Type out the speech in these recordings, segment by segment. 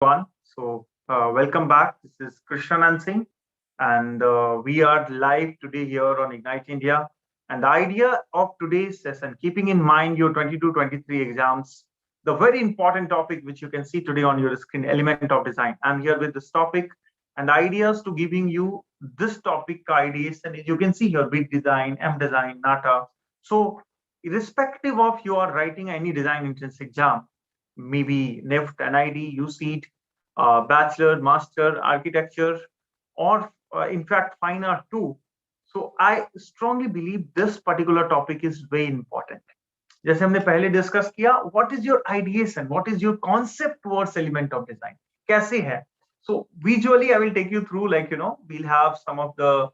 everyone. Welcome back. This is Krishna and Singh, and we are live today here on Ignite India. And the idea of today's session, keeping in mind your 22-23 exams, the very important topic which you can see today on your screen, element of design. I'm here with this topic and ideas to giving you this topic ideas, and you can see here big design, M design, NATA. So, irrespective of you are writing any design entrance exam, maybe NIFT, NID, UCEED, bachelor, master, architecture, or in fact, fine art too. So I strongly believe this particular topic is very important. जैसे हमने पहले discuss किया, what is your ideation, what is your concept towards element of design, कैसे है? So visually I will take you through, we'll have some of the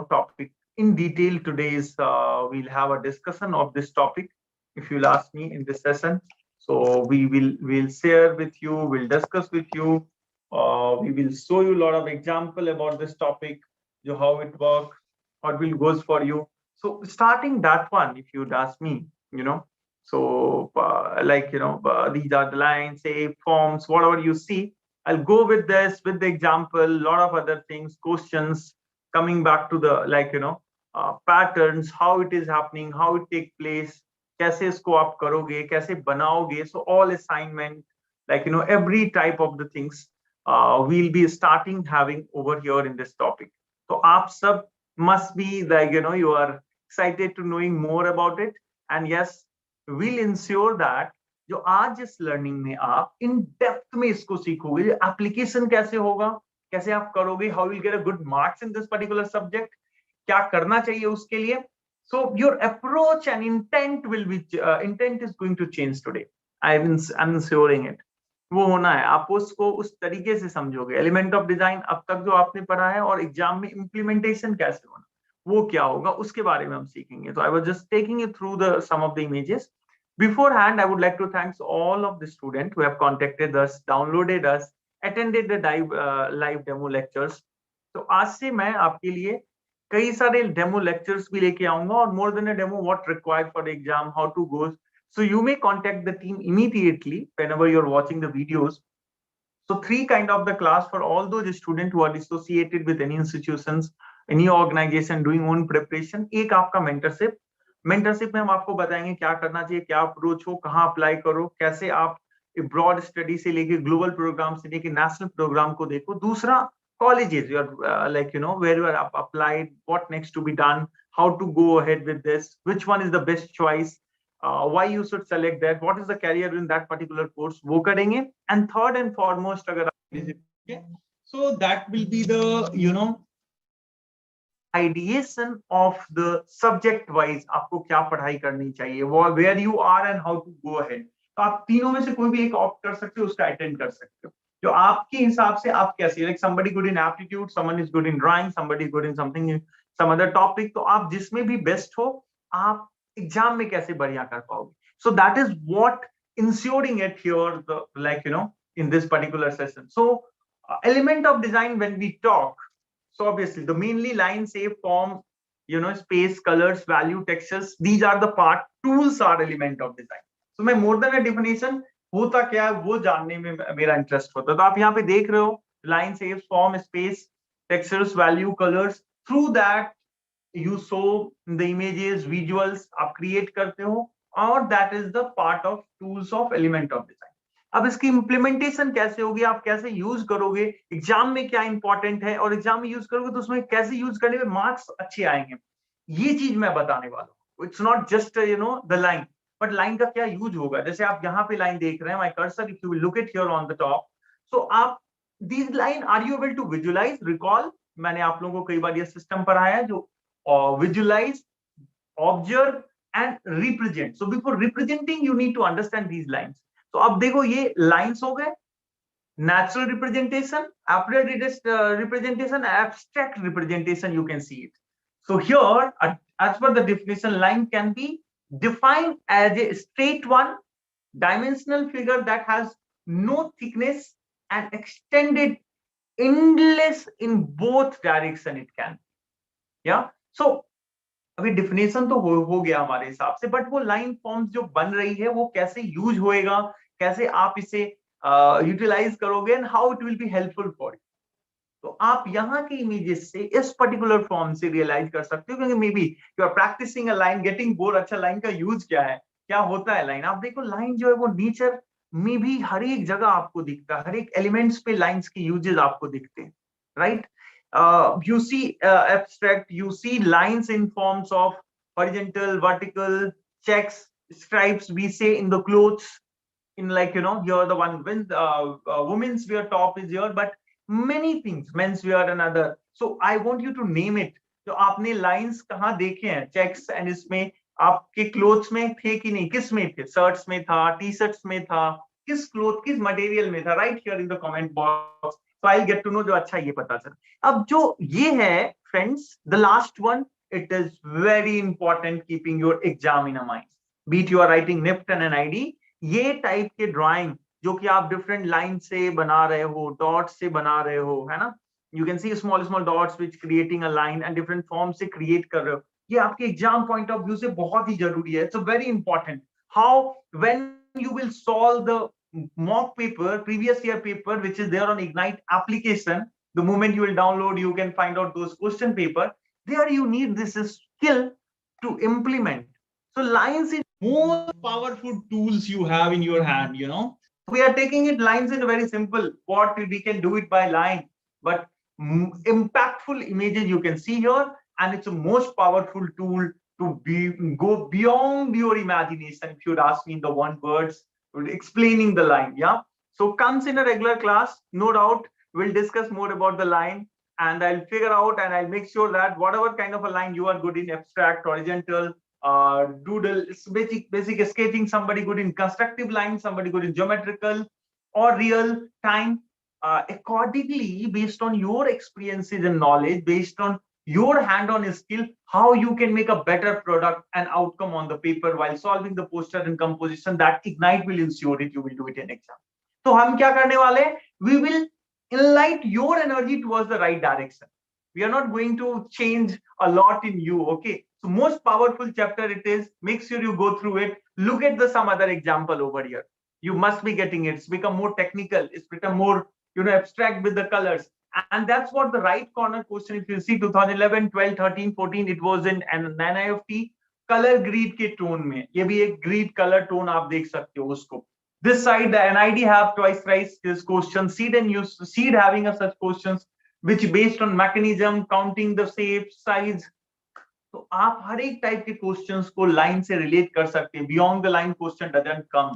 topic in detail. Today's we'll have a discussion of this topic if you'll ask me in this session. So we'll share with you, we'll discuss with you, we will show you a lot of example about this topic, how it works, what will goes for you. So starting that one, if you'd ask me, these are the lines, say forms, whatever you see. I'll go with this, with the example, a lot of other things, questions, coming back to the patterns, how it is happening, how it take place, कैसे इसको आप करोगे, कैसे बनाओगे. So all assignment, every type of the things we'll be starting having over here in this topic. So आप सब must be you are excited to knowing more about it, and yes, we'll ensure that जो आज इस learning में आप in depth में इसको सीखोगे, एप्लीकेशन कैसे होगा, कैसे आप करोगे, how will get a good marks in this particular subject, क्या करना चाहिए उसके लिए. So your approach and intent will be intent is going to change today. I'm ensuring it. वो होना है, आप उसको उस तरीके से समझोगे. एलिमेंट ऑफ डिजाइन अब तक जो आपने पढ़ा है और एग्जाम में इम्प्लीमेंटेशन कैसे होना, वो क्या होगा, उसके बारे में हम सीखेंगे. So I was just taking you through the some of the images. Beforehand, I would like to thank all of the students who have contacted us, downloaded us, attended the live demo lectures. तो आज से मैं आपके लिए कई सारे demo lectures भी लेके आऊंगा, और more than a demo, what required for the exam, how to go. So you may contact the team immediately whenever you're watching the videos. So three kind of the class for all those students who are associated with any institutions, any organization doing own preparation. एक आपका mentorship में हम आपको बताएंगे क्या करना चाहिए, क्या अप्रोच हो, कहाँ अप्लाई करो, कैसे आप ब्रॉड स्टडी से लेके ग्लोबल प्रोग्राम से लेके नेशनल प्रोग्राम को देखो. दूसरा, colleges, you're where you are applied, what next to be done, how to go ahead with this, which one is the best choice, why you should select that, what is the career in that particular course, wo karenge. And third and foremost, agar so that will be the ideation of the subject wise, आपको क्या पढ़ाई करनी चाहिए, where you are and how to go ahead. तो आप तीनों में से कोई भी एक ऑप्ट कर सकते हो, उसका अटेंड कर सकते हो जो आपके हिसाब से आप कैसे, like somebody good in aptitude, someone is good in drawing, somebody is good in something, some other topic. तो आप जिसमें भी बेस्ट हो, आप एग्जाम में कैसे बढ़िया कर पाओगे. So that is what ensuring it here, the in this particular session. So element of design, when we talk, so obviously the mainly line, shape, form, space, colors, value, textures, these are the part. Tools are element of design. So मैं more than a definition, होता क्या है वो जानने में मेरा interest होता है. तो आप यहाँ पे देख रहे हो line, shapes, form, space, textures, value, colours. Through that you show the images, visuals आप क्रिएट करते हो, और that is the part of tools of element of design. अब इसकी इंप्लीमेंटेशन कैसे होगी, आप कैसे यूज करोगे, एग्जाम में क्या इंपॉर्टेंट है, और एग्जाम में यूज करोगे तो उसमें कैसे यूज करने में मार्क्स अच्छे आएंगे, ये चीज मैं बताने वाला हूँ. It's not just the line, but line का क्या यूज होगा. जैसे आप यहाँ पे लाइन देख रहे हैं, my cursor, if you look it here on the top, so आप this line are you able to visualize, recall. मैंने आप लोगों को कई बार ये सिस्टम पढ़ाया है, जो visualise, observe and represent. So before representing you need to understand these lines. तो अब देखो ये लाइन्स हो गए, natural representation, applied representation, abstract representation, you can see it. So here, as per the definition, line can be defined as a straight one dimensional figure that has no thickness and extended endless in both direction it can. Yeah. So अभी definition तो हो गया हमारे हिसाब से, but वो line forms जो बन रही है वो कैसे यूज होएगा, कैसे आप इसे यूटिलाइज करोगे and how it will be helpful for you. तो आप यहाँ के इमेजेस से इस पर्टिकुलर फॉर्म से रियलाइज कर सकते हो, क्योंकि maybe you are practising a line, getting bore, अच्छा लाइन का यूज क्या है, क्या होता है लाइन। आप देखो लाइन जो है वो नेचर में भी हर एक जगह आपको दिखता है, हर एक एलिमेंट्स पे लाइंस के यूजेस आपको दिखते हैं, right. You see abstract, you see lines in forms of horizontal, vertical, checks, stripes, we say in the clothes, in like, you know, you're the one when women's wear top is here, but many things, men's wear another. So I want you to name it. तो आपने lines कहाँ देखे हैं checks and इसमें, आपके clothes में थे कि नहीं, किस में थे, शर्ट्स में था, टी शर्ट्स में था, किस क्लोथ किस मटेरियल में था, right here in the comment box, so I get to know, जो अच्छा ये पता चला। अब जो ये है friends the last one, it is very important keeping your exam in a mind, be it you are writing NIFT and NID, ये टाइप के ड्राइंग जो कि आप डिफरेंट लाइन से बना रहे हो, डॉट से बना रहे हो, है ना, you can C small small dots which creating a line and different form से क्रिएट कर रहे हो, ये आपके एग्जाम पॉइंट ऑफ व्यू से बहुत ही जरूरी है, it's very important. How when you will solve the mock paper, previous year paper, which is there on Ignite application, the moment you will download, you can find out those question paper, there you need this skill to implement. So lines is most powerful tools you have in your hand, you know. We are taking it lines in very simple, what we can do it by line, but impactful images you can see here, and it's a most powerful tool to go beyond your imagination, if you'd ask me in the one words explaining the line. Yeah, so comes in a regular class, no doubt we'll discuss more about the line, and I'll figure out and I'll make sure that whatever kind of a line you are good in, abstract, horizontal, doodle, basic sketching, somebody good in constructive lines, somebody good in geometrical or real time, accordingly based on your experiences and knowledge, based on your hand-on skill, how you can make a better product and outcome on the paper while solving the poster and composition, that Ignite will ensure it you will do it in exam. तो हम क्या करने वाले, we will enlight your energy towards the right direction. We are not going to change a lot in you, okay? So most powerful chapter it is, make sure you go through it, look at the some other example over here, you must be getting it, it's become more technical, it's become more, you know, abstract with the colors, and that's what the right corner question, if you see 2011 12 13 14, it was in an NIFT color grid के tone में, ये भी एक grid color tone आप देख सकते हो उसको, this side the NID have twice thrice this question, seed and use seed having a such questions which based on mechanism, counting the shape size, तो आप हर एक टाइप के क्वेश्चंस को लाइन से रिलेट कर सकते हैं, beyond the line question doesn't come,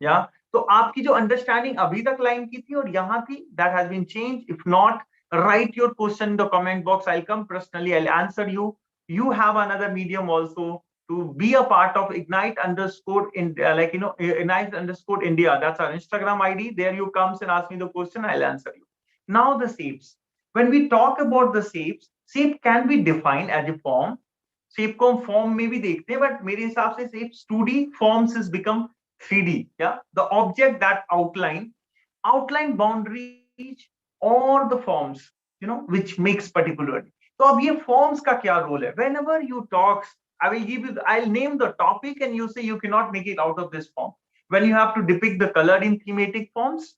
या तो आपकी जो अंडरस्टैंडिंग अभी तक लाइन की थी और यहाँ थी, that has been change, if not write your question in the comment box, I'll come personally, I'll answer you. You have another medium also to be a part of Ignite underscore in like, you know, Ignite underscore India, that's our Instagram ID, there you comes and ask me the question, I'll answer you. Now the shapes, when we talk about the shapes, shape can be defined as a form, shape को हम form में भी देखते हैं, but मेरे हिसाब से shapes 2D, forms has become 3D, yeah, the object that outline boundaries or the forms, you know, which makes particularly. तो अब ये forms का क्या रोल है, whenever you talk, I will give you, I'll name the topic and you say you cannot make it out of this form, when you have to depict the color in thematic forms,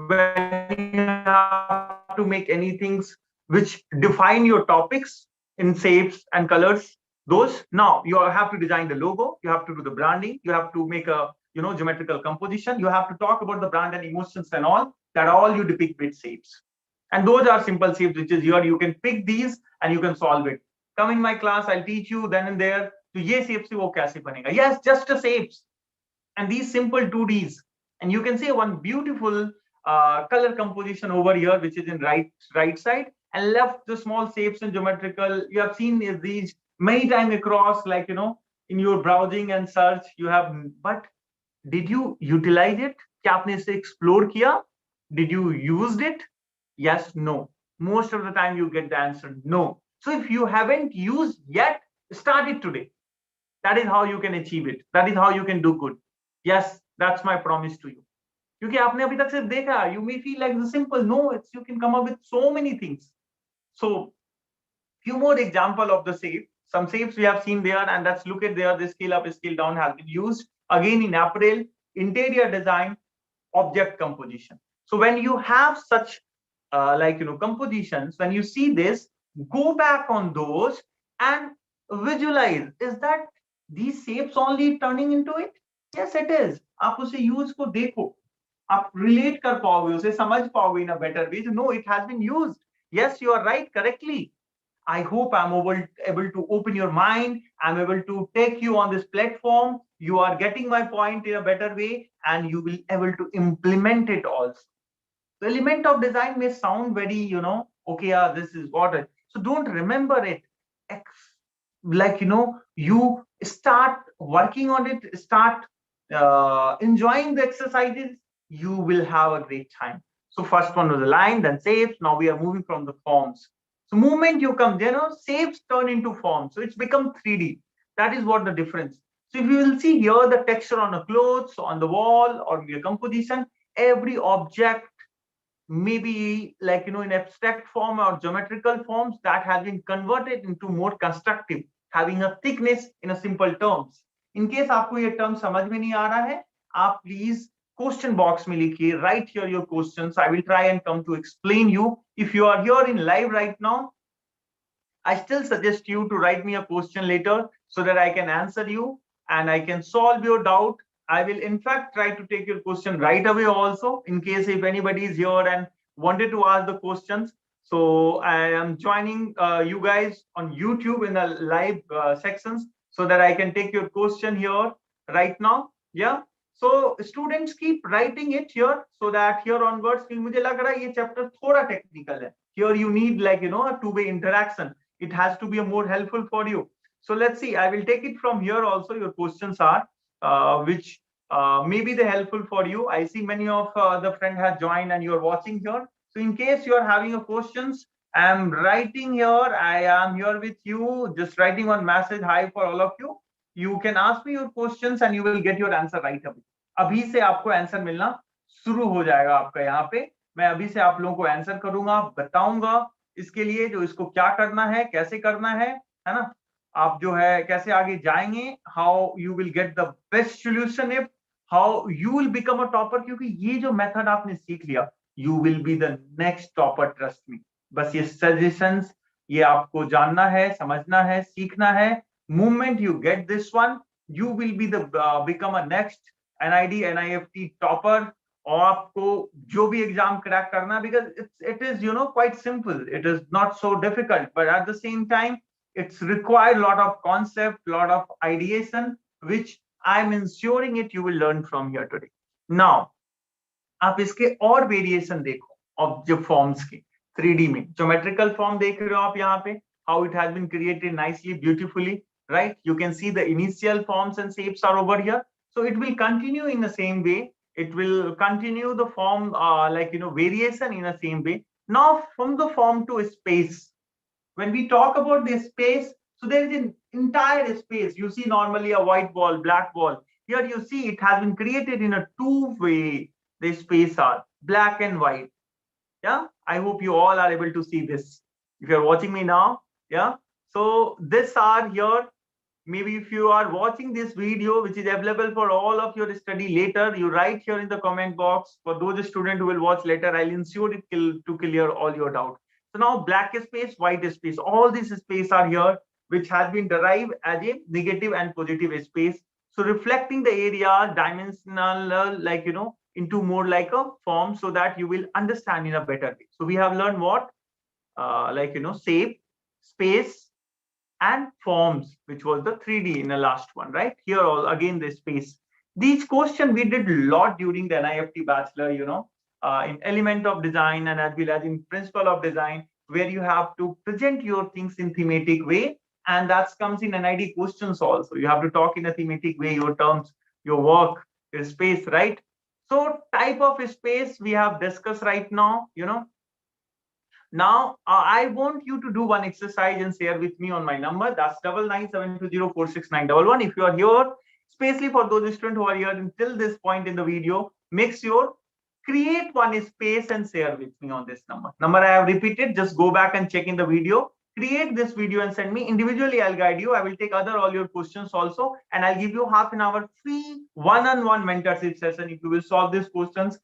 when you have to make anything which define your topics in shapes and colors, those, now you have to design the logo, you have to do the branding, you have to make a, you know, geometrical composition, you have to talk about the brand and emotions and all that, all you depict with shapes, and those are simple shapes which is here, you can pick these and you can solve it. Come in my class, I'll teach you then and there, तो ये shape से वो कैसे बनेगा, yes, just a shapes and these simple 2Ds, and you can see one beautiful color composition over here which is in right side, and left the small shapes and geometrical, you have seen these many times across, like, you know, in your browsing and search you have, but did you utilize it, क्या आपने इसे explore किया, did you used it, yes, no, most of the time you get the answer no. So if you haven't used yet, start it today, that is how you can achieve it, that is how you can do good, yes, that's my promise to you, क्योंकि आपने अभी तक सिर्फ देखा, you may feel like the simple, no, it's, you can come up with so many things. So few more example of the shape, some shapes we have seen there, and let's look at there, the scale up scale down has been used again in apparel, interior design, object composition. So when you have such compositions, when you see this, go back on those and visualize, is that these shapes only turning into it? Yes, it is. आप उसे use को देखो, आप relate कर पाओगे, उसे समझ पाओगे in a better way. No, it has been used. Yes, you are right, correctly. I hope I'm able to open your mind. I'm able to take you on this platform. You are getting my point in a better way, and you will able to implement it also. The element of design may sound very, okay, yeah, this is what it. So don't remember it. You start working on it, start enjoying the exercises, you will have a great time. So first one was the line, then shapes. Now we are moving from the forms. So movement you come, shapes turn into forms. So it's become 3D. That is what the difference. So if you will see here the texture on a clothes, on the wall, or your composition, every object, maybe in abstract form or geometrical forms, that has been converted into more constructive, having a thickness in a simple terms. In case आपको ये term समझ में नहीं आ रहा है, आप please question box में लिखिए, write here your questions. I will try and come to explain you. If you are here in live right now, I still suggest you to write me a question later so that I can answer you and I can solve your doubt. I will in fact try to take your question right away also, in case if anybody is here and wanted to ask the questions. So I am joining you guys on YouTube in the live sections so that I can take your question here right now. Yeah. So students keep writing it here so that here onwards, मुझे लग रहा है ये chapter थोड़ा technical है. Here you need a two-way interaction. It has to be more helpful for you. So let's see. I will take it from here also. Your questions are which may be the helpful for you. I see many of the friend have joined and you are watching here. So in case you are having a questions, I am writing here. I am here with you. Just writing one message. Hi for all of you. You can ask me your questions and you will get your answer right away. अभी से आपको answer मिलना शुरू हो जाएगा आपका यहाँ पे. मैं अभी से आप लोगों को आंसर करूंगा, बताऊंगा इसके लिए जो इसको क्या करना है, कैसे करना है ना, आप जो है कैसे आगे जाएंगे, how you will get the best solution, if how you will become a topper. क्योंकि ये जो मेथड आपने सीख लिया, you will be the next topper, trust me. बस ये सजेशंस, ये आपको जानना है, समझना है, सीखना है. Movement you get this one, you will be the become a next NID NIFT topper. और आपको जो भी एग्जाम क्रैक करना, because it is quite simple, it is not so difficult, but at the same time it's required lot of concept, lot of ideation, which I am ensuring it you will learn from here today. Now आप इसके और variation देखो object forms के 3D में. Geometrical form देख रहे हो आप यहाँ पे, how it has been created nicely, beautifully, right? You can see the initial forms and shapes are over here. So it will continue in the same way. It will continue the form variation in the same way. Now from the form to space. When we talk about this space, so there is an entire space. You see normally a white wall, black wall. Here you see it has been created in a two-way. The space are black and white. Yeah, I hope you all are able to see this. If you are watching me now, yeah. So this are here. Maybe if you are watching this video, which is available for all of your study later, you write here in the comment box. For those students who will watch later, I'll ensure it to clear all your doubt. So now black space, white space, all these space are here, which has been derived as a negative and positive space. So reflecting the area dimensional, into more like a form, so that you will understand in a better way. So we have learned what, shape, space, and forms, which was the 3D in the last one, right? Here all again the space. These questions we did a lot during the NIFT bachelor, in element of design and as well as in principle of design, where you have to present your things in thematic way, and that comes in NID questions also. You have to talk in a thematic way, your terms, your work, your space, right? So type of space we have discussed right now, Now I want you to do one exercise and share with me on my number. That's 9972046911. If you are here, especially for those students who are here until this point in the video, make sure create one space and share with me on this number. I have repeated, just go back and check in the video. create this video and send me individually. I'll guide you. I will take all your questions also, and I'll give you half an hour free one-on-one mentorship session if you will solve these questions,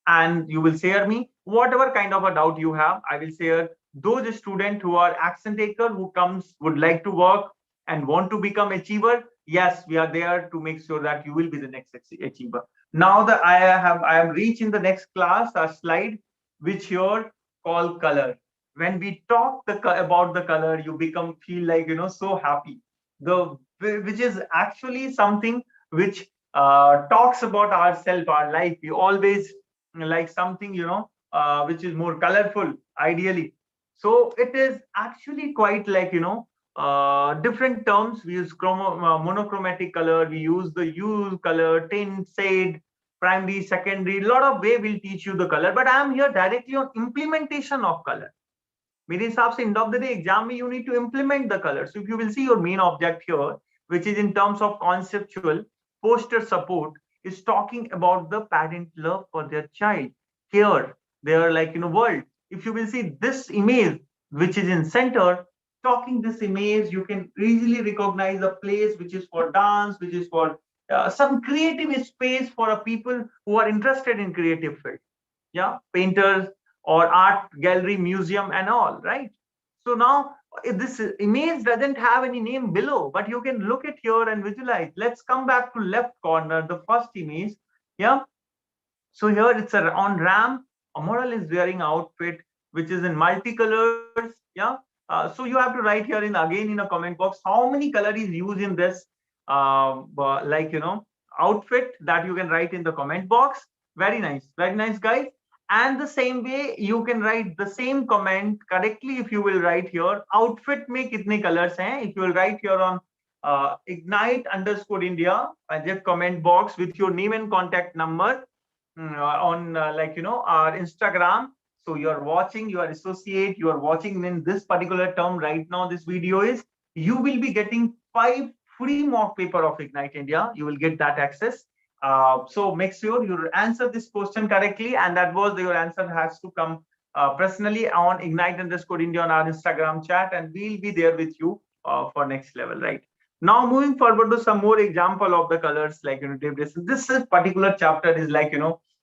and you will share me whatever kind of a doubt you have. I will share those students who are action taker, who would like to work and want to become achiever. Yes, we are there to make sure that you will be the next achiever. Now that I am reaching the next class, a slide which here called color. When we talk about the color, you feel like, so happy. Which is actually something which talks about ourselves, our life. We always like something, which is more colorful, ideally. So it is actually quite like, different terms. We use monochromatic color, we use the hue color, tint, shade, primary, secondary. A lot of way will teach you the color, but I am here directly on implementation of color. मेरे हिसाब से end of the day exam में you need to implement the color. So if you will see your main object here, which is in terms of conceptual poster support, is talking about the parent love for their child. Here they are like world. If you will see this image which is in center, talking this image, you can easily recognize a place which is for dance, which is for some creative space for a people who are interested in creative field. Yeah, painters or art gallery, museum and all, right? So now this image doesn't have any name below, but you can look at here and visualize. Let's come back to left corner, the first image. Yeah, so here it's on ramp. A model is wearing outfit which is in multicolors. Yeah, so you have to write here again in a comment box how many color is used in this outfit, that you can write in the comment box. Very nice guys. And the same way you can write the same comment correctly. If you will write here outfit mein kitne colors hain, if you will write here on ignite_India just comment box with your name and contact number on our Instagram. So you are watching, you are associate, you are watching in this particular term right now, this video is, you will be getting 5 free mock paper of Ignite India. You will get that access. So make sure you answer this question correctly, and that was your answer has to come personally on ignite_India on our Instagram chat, and we'll be there with you for next level, right? Now moving forward to some more example of the colors, like this is particular chapter is like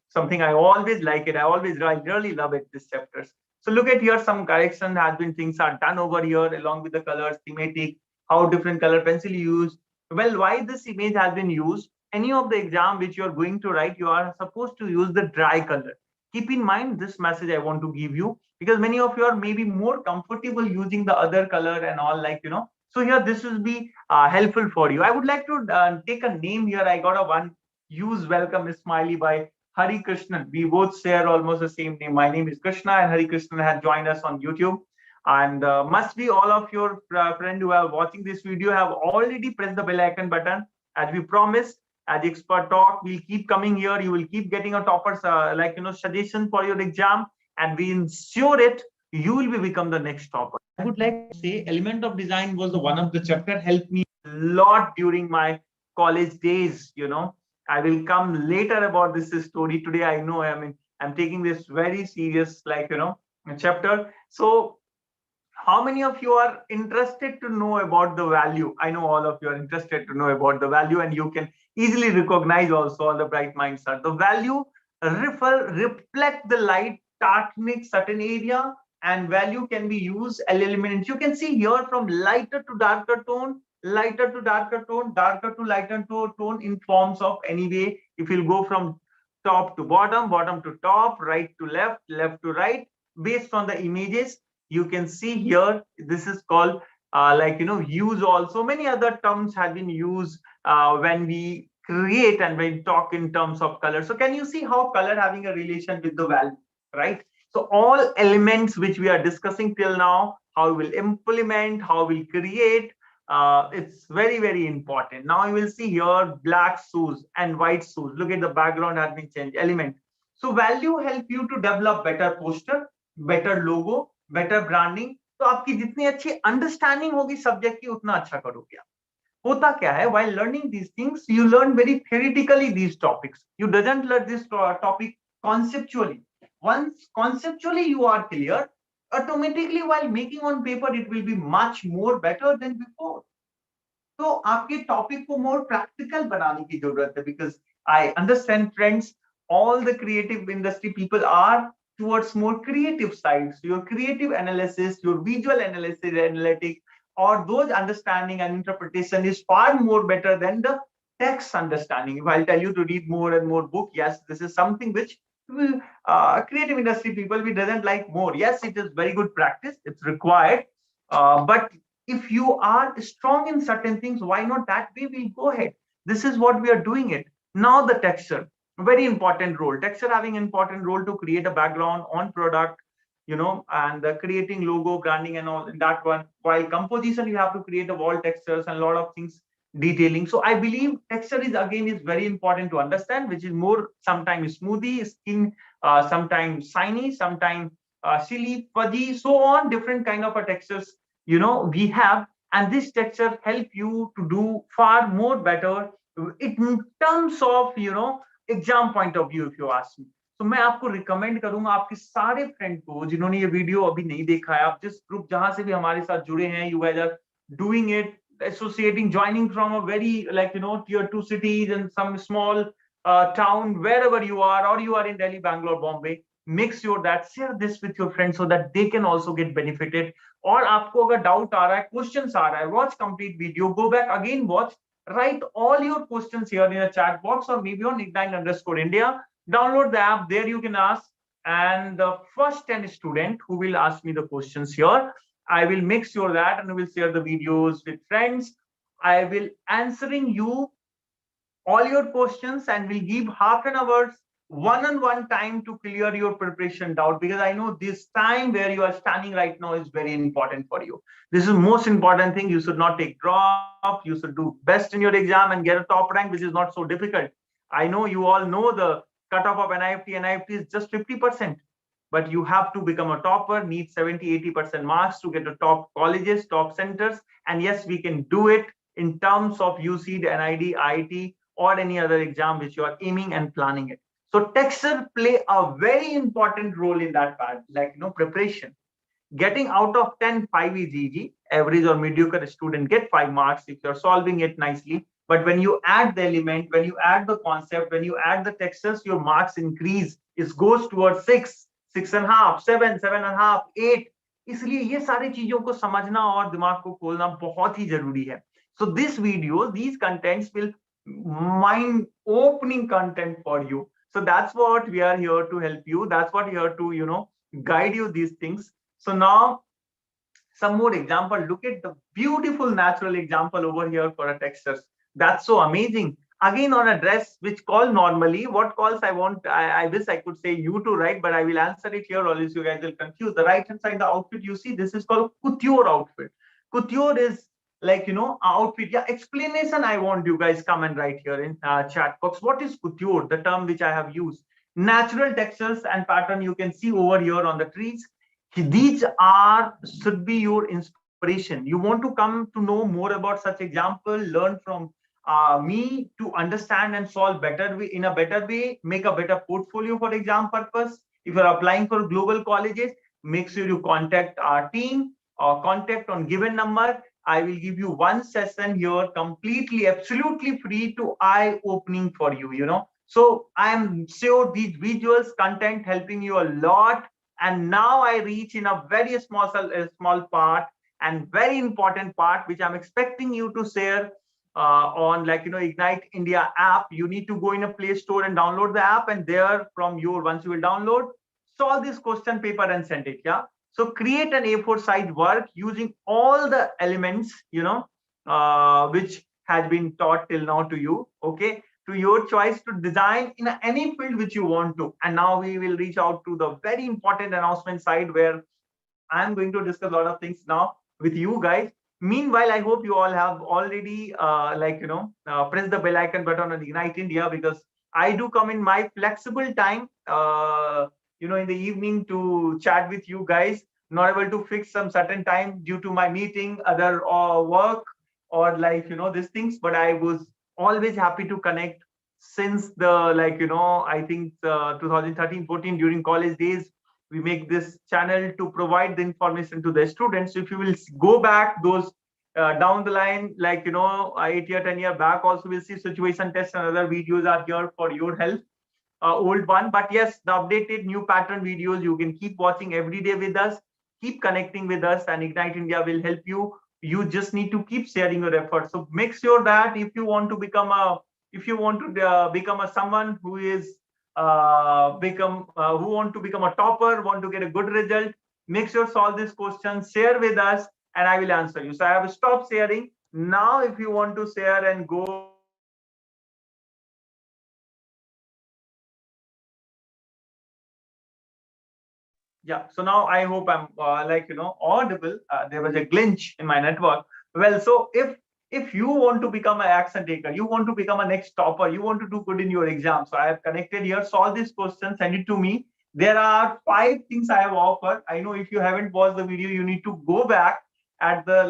something I always like it. I really love it, this chapters. So look at here, some correction has been, things are done over here along with the colors, thematic, how different color pencil you use. Well, why this image has been used? Any of the exam which you are going to write, you are supposed to use the dry color. Keep in mind this message I want to give you, because many of you are maybe more comfortable using the other color and all, like so here this will be helpful for you. I would like to take a name here. I got a one use welcome smiley by Hari Krishna. We both share almost the same name. My name is Krishna, and Hari Krishna has joined us on YouTube. And must be all of your friends who are watching this video have already pressed the bell icon button. As we promised, as expert talk, we'll keep coming here. You will keep getting a toppers suggestion for your exam, and we ensure it you will become the next topper. I would like to say element of design was the one of the chapter helped me a lot during my college days. I will come later about this story today. I know I'm taking this very serious chapter. So how many of you are interested to know about the value? I know all of you are interested to know about the value, and you can easily recognize also all the bright minds are. The value reflect the light, darkening certain area, and value can be used elements. You can see here from lighter to darker tone, lighter to darker tone, darker to lighter tone in forms of any way. If you'll go from top to bottom, bottom to top, right to left, left to right, based on the images, you can see here, this is called hues. Also many other terms have been used when we create and when we talk in terms of color. So can you see how color having a relation with the value, right? So all elements which we are discussing till now, how we will implement, how we create, it's very, very important. Now you will see here black shoes and white shoes. Look at the background has been changed, element. So value help you to develop better poster, better logo, better branding. तो आपकी जितनी अच्छी understanding होगी subject की, उतना अच्छा करोगे आप. होता क्या है, while learning these things you learn very theoretically these topics. You doesn't learn this topic conceptually. Once conceptually you are clear, automatically while making on paper it will be much more better than before. तो आपके topic को more practical बनाने की जरूरत है, because I understand friends, all the creative industry people are towards more creative sides. Your creative analysis, your visual analysis, analytic, or those understanding and interpretation is far more better than the text understanding. If I'll tell you to read more and more book, yes, this is something which creative industry people we doesn't like more. Yes, it is very good practice, it's required, but if you are strong in certain things, why not that way we'll go ahead. This is what we are doing it. Now the texture, very important role. Texture having important role to create a background on product, and creating logo, branding and all in that one. While composition, you have to create a wall textures and a lot of things detailing. So I believe texture is again is very important to understand, which is more sometimes smoothie, skin, sometimes shiny, sometimes silly, fuzzy, so on, different kind of a textures, we have, and this texture help you to do far more better in terms of, exam point of view, if you ask me. तो मैं आपको recommend करूंगा आपके सारे friend को जिन्होंने ये video अभी नहीं देखा है, आप जिस ग्रुप जहां से भी हमारे साथ जुड़े हैं, you guys are doing it, associating, joining from a very tier 2 cities and some small town, wherever you are, or you are in Delhi, Bangalore, Bombay, make sure that share this with your friends so that they can also get benefited. और आपको अगर doubt आ रहा है, questions आ रहा है, watch complete video, go back again, watch, write all your questions here in the chat box or maybe on Ignite_India. Download the app, there you can ask. And the first 10 students who will ask me the questions here, I will make sure that and will share the videos with friends. I will answering you all your questions and will give half an hour one-on-one time to clear your preparation doubt, because I know this time where you are standing right now is very important for you. This is most important thing. You should not take drop. You should do best in your exam and get a top rank, which is not so difficult. I know you all know the cutoff of NIFT. NIFT is just 50%, but you have to become a topper, need 70-80% marks to get to top colleges, top centers. And yes, we can do it in terms of UCEED, NID, IIT, or any other exam which you are aiming and planning it. So texture play a very important role in that part, preparation. Getting out of 10, 5 is easy. Average or mediocre student get 5 marks if you're solving it nicely. But when you add the element, when you add the concept, when you add the textures, your marks increase. It goes towards 6, 6.5, 7, 7.5, 8. इसलिए ये सारी चीजों को समझना और दिमाग को खोलना बहुत ही जरूरी है. So this video, these contents will mind opening content for you. So that's what we are here to help you. That's what we are here to, guide you these things. So now some more example. Look at the beautiful natural example over here for a textures. That's so amazing. Again on a dress which call normally, what calls I want, I wish I could say you to write, but I will answer it here, or else you guys will confuse. The right hand side, the outfit you see, this is called couture outfit. Couture is outfit. Yeah, explanation I want you guys come and write here in chat box. What is couture? The term which I have used. Natural textures and pattern you can see over here on the trees. These should be your inspiration. You want to come to know more about such example, learn from me to understand and solve better way, in a better way, make a better portfolio for exam purpose. If you're applying for global colleges, make sure you contact our team or contact on given number. I will give you one session here completely, absolutely free to eye-opening for you, So I am sure these visuals content helping you a lot. And now I reach in a very small part and very important part, which I'm expecting you to share on Ignite India app. You need to go in a Play Store and download the app, and there from your, once you will download, solve this question paper and send it. Yeah. So create an A4 size work using all the elements, which has been taught till now to you. Okay. To your choice to design in any field which you want to. And now we will reach out to the very important announcement side where I'm going to discuss a lot of things now with you guys. Meanwhile, I hope you all have already press the bell icon button on Ignite India, because I do come in my flexible time, in the evening to chat with you guys. Not able to fix some certain time due to my meeting, other work, or these things, but I was always happy to connect since the I think 2013-14 during college days. We make this channel to provide the information to the students. If you will go back those down the line, like 8 year, 10 year back, also we'll see situation tests and other videos are here for your help. Old one, but yes, the updated new pattern videos you can keep watching every day with us. Keep connecting with us, and Ignite India will help you. You just need to keep sharing your efforts. So make sure that if you want to become a, become a someone who is who want to become a topper, want to get a good result, make sure solve this question, share with us, and I will answer you. So I have stopped sharing now. If you want to share and go Yeah, so now I hope I'm audible. There was a glitch in my network. Well, so if you want to become an action taker, you want to become a next topper, you want to do good in your exam. So I have connected here, solve this question, send it to me. There are 5 things I have offered. I know if you haven't watched the video, you need to go back at the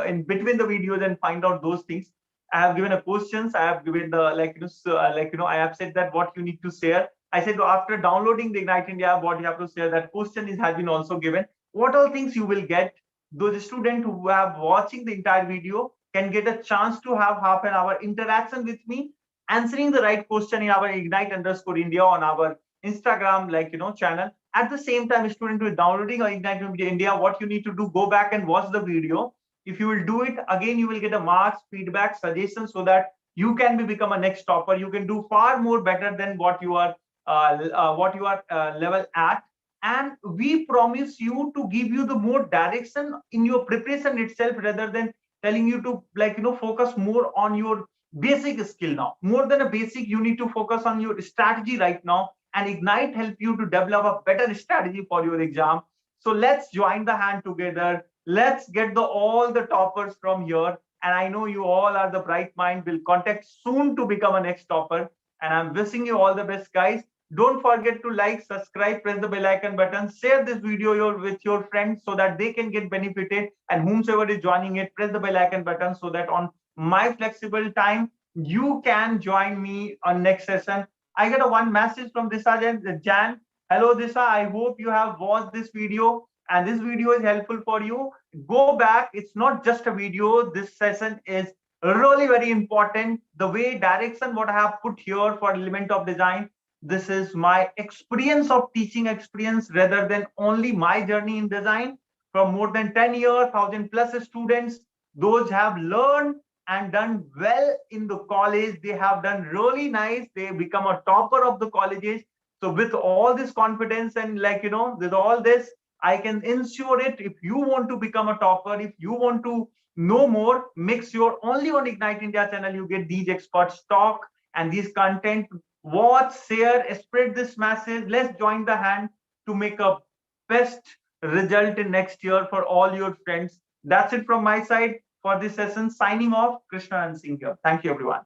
in between the videos and find out those things. I have given a questions. I have given the I have said that what you need to share. I said after downloading the Ignite India app, what you have to share. That question has been also given. What all things you will get? Those students who are watching the entire video can get a chance to have half an hour interaction with me, answering the right question in our Ignite_India on our Instagram channel. At the same time, student who is downloading or Ignite India, what you need to do, go back and watch the video. If you will do it again, you will get a marks, feedback, suggestions, so that you can become a next topper. You can do far more better than what you are level at. And we promise you to give you the more direction in your preparation itself, rather than telling you to focus more on your basic skill. Now more than a basic, you need to focus on your strategy right now, and Ignite help you to develop a better strategy for your exam. So let's join the hand together. Let's get the all the toppers from here. And I know you all are the bright mind, will contact soon to become a next topper. And I'm wishing you all the best, guys. Don't forget to like, subscribe, press the bell icon button, share this video with your friends so that they can get benefited. And whomsoever is joining it, press the bell icon button so that on my flexible time, you can join me on next session. I got a one message from Disha Jan. Hello Disha, I hope you have watched this video and this video is helpful for you. Go back. It's not just a video. This session is really very important. The way direction what I have put here for element of design, this is my experience of teaching experience rather than only my journey in design. From more than 10 years, 1,000+ students, those have learned and done well in the college. They have done really nice. They become a topper of the colleges. So with all this confidence and with all this, I can ensure it. If you want to become a topper, if you want to know more, make sure only on Ignite India channel you get these experts talk and these content. Watch, share, spread this message. Let's join the hand to make a best result in next year for all your friends. That's it from my side for this session. Signing off, Krishna and Singh here. Thank you, everyone.